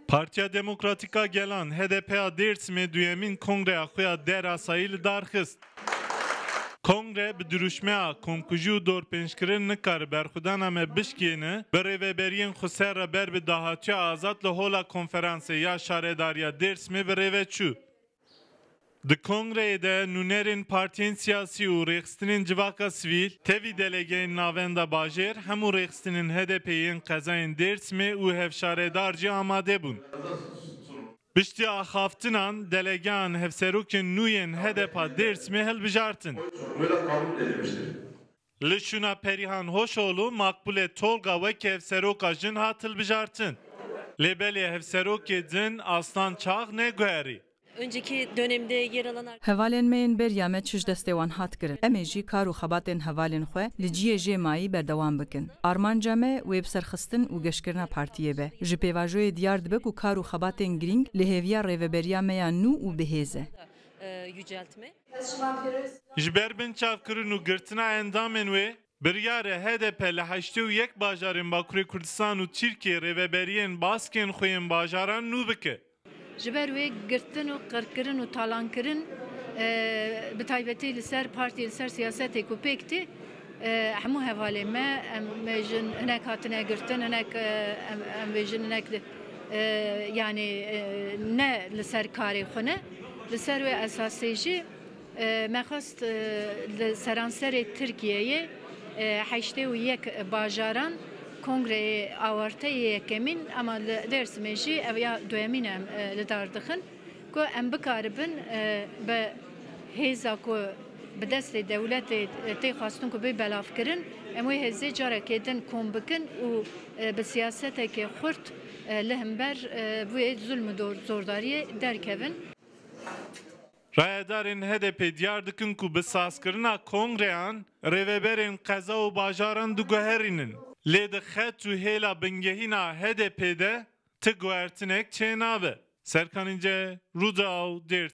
Partiya Demokratika gelan HDP'ya Dêrsimê duyemîn kongreya xwe ya derasayî li dar xist. Kongre bi duruşmeya komkujî û dorpênjkirin nikare berxwedana me bişkêne bi rêveberiyên xwe re ber bi dahatiya azad li hola konferansê ya şaredariya Dêrsimê bi rêve çû. Di kongreyê de nûnerên partiyên siyasî û rêxistinên civaka sivîl, tevî delegeyên navenda bajêr, hemû rêxistinên HDP'yên qezayên Dêrsimê û hevşaredar jî amade bûn. Piştî axaftinan, delegeyan hevserokên nû yên HDP Dêrsimê hilbijartin. Li şûna Perihan Hoşoğlu, Makbule Tolga wekî hevseroka jin hat hilbijartin. Lêbelê hevserokê din Aslan Çağ neguherî. Önceki dönemde yer alan Hevalên me yên beriya me çi ji destê wan hat kirin. Em ê jî kar û xebatên hevalên xwe li ciyê jê mayî berdewam bikin. Armanca me wê bi serxistin û geşkirina partiyê be. Ji pêvajoyê diyar dibe ku kar û xebatên girîng li hêviya rêveberiya me ya nû û bihêz e. yüceltme. Ji ber bin çavkirin û girtina endamên wê, biryare HDP li 81 bajarên Bakurê Kurdistan û Tirkiye rêveberiyên baskên xwe yên bajaran nû bike. Ji ber wê girtin û qirkirin û talankirin bi taybetî li ser partiyê li ser siyasetê ku pêk tê hemû hevalê me em jin hinek hatine girtin hinek em bêjin hinek yani ne li ser karê xwe ne li ser wê esasê jî me xwest li seranserê Tirkiyeyê 81 bajaran kongreyê awarte yekemîn ama li Dêrsimê jî ev ya duyemîn em li dar dixin ku em bikaribin bi hêza ku bi destê dewletê tê xwastin ku bê belavkirin em wê hêzê carekê din kom bikin û bi siyasetekê xurt li hember wê zulm û zordariyê derkevin. Rayedarên HDP diyar dikin ku bi sazkirina kongreyan rêveberên qeza û bajaran diguherînin. Lê di xet û hêla bingehîna HDP'de ti guhertinek çê nabe. Serkan İnce, Rûdaw, Dêrsim.